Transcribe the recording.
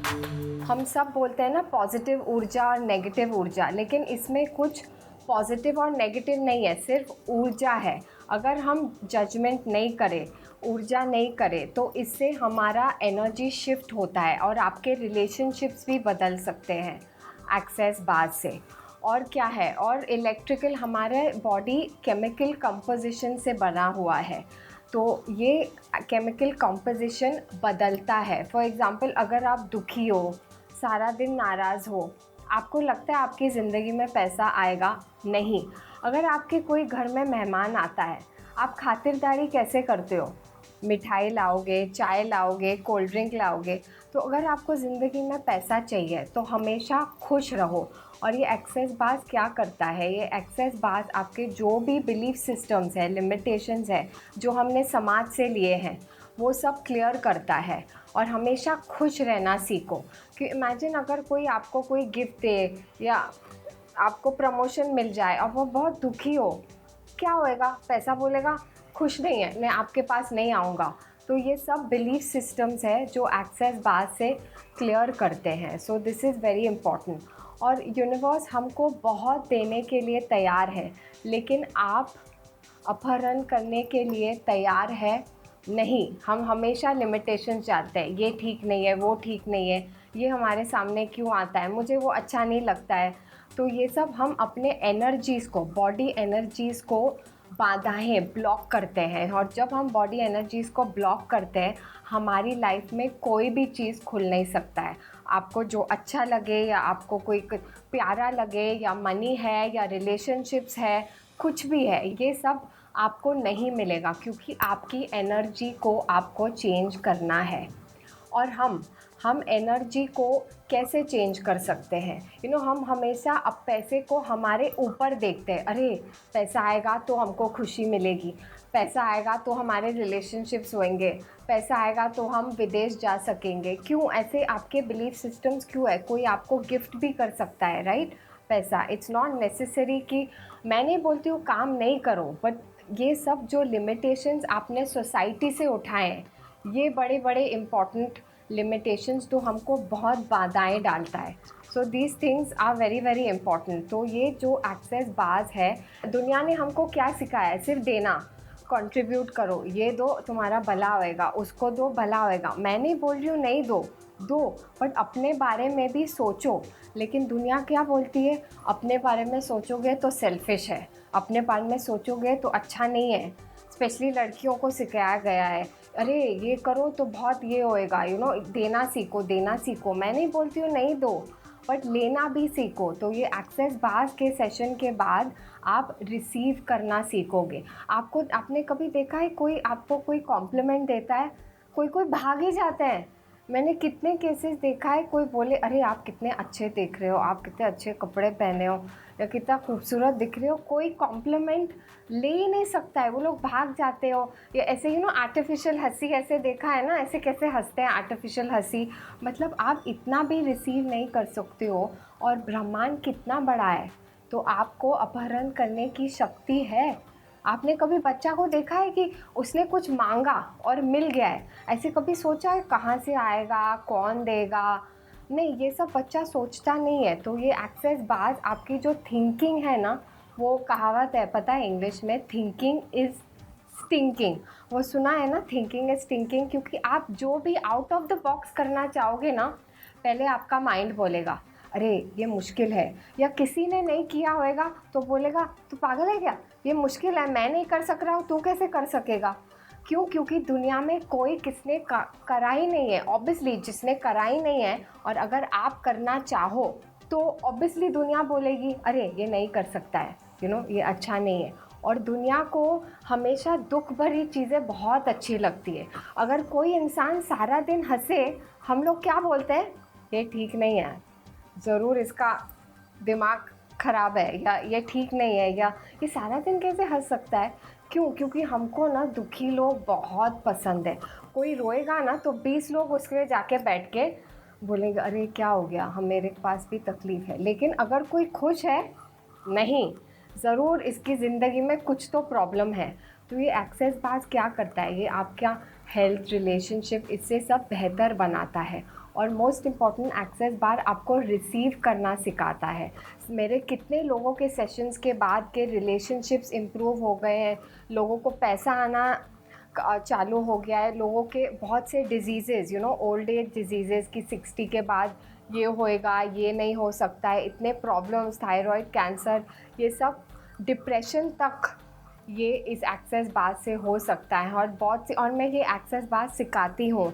हम सब बोलते हैं ना पॉजिटिव ऊर्जा और नेगेटिव ऊर्जा, लेकिन इसमें कुछ पॉजिटिव और नेगेटिव नहीं है, सिर्फ ऊर्जा है। अगर हम जजमेंट नहीं करें, ऊर्जा नहीं करें, तो इससे हमारा एनर्जी शिफ्ट होता है और आपके रिलेशनशिप्स भी बदल सकते हैं एक्सेस बार से। और क्या है, और इलेक्ट्रिकल, हमारे बॉडी केमिकल कंपोजिशन से बना हुआ है, तो ये केमिकल कंपोजिशन बदलता है। फॉर एग्ज़ाम्पल, अगर आप दुखी हो, सारा दिन नाराज़ हो, आपको लगता है आपकी ज़िंदगी में पैसा आएगा? नहीं। अगर आपके कोई घर में मेहमान आता है, आप खातिरदारी कैसे करते हो? मिठाई लाओगे, चाय लाओगे, कोल्ड ड्रिंक लाओगे। तो अगर आपको ज़िंदगी में पैसा चाहिए तो हमेशा खुश रहो। और ये एक्सेस बाज़ क्या करता है, ये एक्सेस बाज़ आपके जो भी बिलीफ सिस्टम्स है, लिमिटेशंस है जो हमने समाज से लिए हैं, वो सब क्लियर करता है। और हमेशा खुश रहना सीखो। कि इमेजिन अगर कोई आपको कोई गिफ्ट दे या आपको प्रमोशन मिल जाए और वो बहुत दुखी हो, क्या होएगा? पैसा बोलेगा खुश नहीं है, मैं आपके पास नहीं आऊँगा। तो ये सब बिलीफ सिस्टम्स है जो एक्सेस बाज़ से क्लियर करते हैं। So this is very important. और यूनिवर्स हमको बहुत देने के लिए तैयार है, लेकिन आप अपहरण करने के लिए तैयार है नहीं। हम हमेशा लिमिटेशन चाहते हैं, ये ठीक नहीं है, वो ठीक नहीं है, ये हमारे सामने क्यों आता है, मुझे वो अच्छा नहीं लगता है। तो ये सब हम अपने एनर्जीज़ को, बॉडी एनर्जीज़ को बाधाएं ब्लॉक करते हैं। और जब हम बॉडी एनर्जीज़ को ब्लॉक करते हैं, हमारी लाइफ में कोई भी चीज़ खुल नहीं सकता है। आपको जो अच्छा लगे या आपको कोई प्यारा लगे, या मनी है या रिलेशनशिप्स है, कुछ भी है, ये सब आपको नहीं मिलेगा, क्योंकि आपकी एनर्जी को आपको चेंज करना है। और हम एनर्जी को कैसे चेंज कर सकते हैं? हम हमेशा अब पैसे को हमारे ऊपर देखते हैं। अरे, पैसा आएगा तो हमको खुशी मिलेगी, पैसा आएगा तो हमारे रिलेशनशिप्स होंगे, पैसा आएगा तो हम विदेश जा सकेंगे। क्यों ऐसे आपके बिलीफ सिस्टम्स क्यों है? कोई आपको गिफ्ट भी कर सकता है, राइट? पैसा, इट्स नॉट नेसेसरी कि, मैं नहीं बोलती हूँ काम नहीं करो, बट ये सब जो लिमिटेशंस आपने सोसाइटी से उठाए हैं, ये बड़े बड़े इम्पॉर्टेंट लिमिटेशंस तो हमको बहुत बाधाएं डालता है। So these things are very very important. तो ये जो एक्सेस बाज़ है, दुनिया ने हमको क्या सिखाया है? सिर्फ देना, कंट्रीब्यूट करो, ये दो तुम्हारा भला होएगा, उसको दो भला होएगा। मैं नहीं बोल रही हूँ नहीं दो, बट अपने बारे में भी सोचो। लेकिन दुनिया क्या बोलती है? अपने बारे में सोचोगे तो सेल्फिश है, अपने बारे में सोचोगे तो अच्छा नहीं है। स्पेशली लड़कियों को सिखाया गया है, अरे ये करो तो बहुत ये होएगा, देना सीखो, देना सीखो। मैं नहीं बोलती हूँ नहीं दो, बट लेना भी सीखो। तो ये एक्सेस बाज़ के सेशन के बाद आप रिसीव करना सीखोगे। आपने कभी देखा है कोई आपको कोई कॉम्प्लीमेंट देता है, कोई भाग ही जाते हैं। मैंने कितने केसेस देखा है, कोई बोले अरे आप कितने अच्छे दिख रहे हो, आप कितने अच्छे कपड़े पहने हो, या कितना खूबसूरत दिख रहे हो, कोई कॉम्प्लीमेंट ले ही नहीं सकता है, वो लोग भाग जाते हो। या ऐसे आर्टिफिशियल हंसी, ऐसे देखा है ना, ऐसे कैसे हंसते हैं आर्टिफिशियल हंसी। मतलब आप इतना भी रिसीव नहीं कर सकते हो। और ब्रह्मांड कितना बड़ा है, तो आपको अपहरण करने की शक्ति है। आपने कभी बच्चा को देखा है कि उसने कुछ मांगा और मिल गया है? ऐसे कभी सोचा है कहाँ से आएगा, कौन देगा? नहीं, ये सब बच्चा सोचता नहीं है। तो ये एक्सेस बाज़ आपकी जो थिंकिंग है ना, वो कहावत है पता है इंग्लिश में, थिंकिंग इज़ स्टिंकिंग। वो सुना है ना, थिंकिंग इज़ स्टिंकिंग। क्योंकि आप जो भी आउट ऑफ द बॉक्स करना चाहोगे ना, पहले आपका माइंड बोलेगा अरे ये मुश्किल है। या किसी ने नहीं किया होएगा तो बोलेगा तू पागल है क्या, ये मुश्किल है, मैं नहीं कर सक रहा हूँ, तू कैसे कर सकेगा? क्यों? क्योंकि दुनिया में कोई किसने करा ही नहीं है। ऑब्वियसली जिसने करा ही नहीं है, और अगर आप करना चाहो तो ऑब्वियसली दुनिया बोलेगी अरे ये नहीं कर सकता है, ये अच्छा नहीं है। और दुनिया को हमेशा दुख भरी चीज़ें बहुत अच्छी लगती है। अगर कोई इंसान सारा दिन हंसे, हम लोग क्या बोलते हैं? ये ठीक नहीं है, ज़रूर इसका दिमाग ख़राब है, या ये ठीक नहीं है, या ये सारा दिन कैसे हंस सकता है। क्यों? क्योंकि हमको ना दुखी लोग बहुत पसंद है। कोई रोएगा ना तो 20 लोग उसके लिए जाके बैठ के बोलेंगे अरे क्या हो गया, हम मेरे पास भी तकलीफ़ है। लेकिन अगर कोई खुश है, नहीं, ज़रूर इसकी ज़िंदगी में कुछ तो प्रॉब्लम है। तो ये एक्सेस बाज़ क्या करता है, ये आपका हेल्थ, रिलेशनशिप, इससे सब बेहतर बनाता है। और मोस्ट इम्पॉर्टेंट एक्सेस बार आपको रिसीव करना सिखाता है। मेरे कितने लोगों के सेशंस के बाद के रिलेशनशिप्स इम्प्रूव हो गए हैं, लोगों को पैसा आना चालू हो गया है, लोगों के बहुत से डिजीज़ेज़ ओल्ड एज डिजीज़ेज़ की 60 के बाद ये होएगा, ये नहीं हो सकता है, इतने प्रॉब्लम्स, थायराइड, कैंसर, ये सब, डिप्रेशन तक ये इस एक्सेस बार से हो सकता है। और मैं ये एक्सेस बार सिखाती हूँ।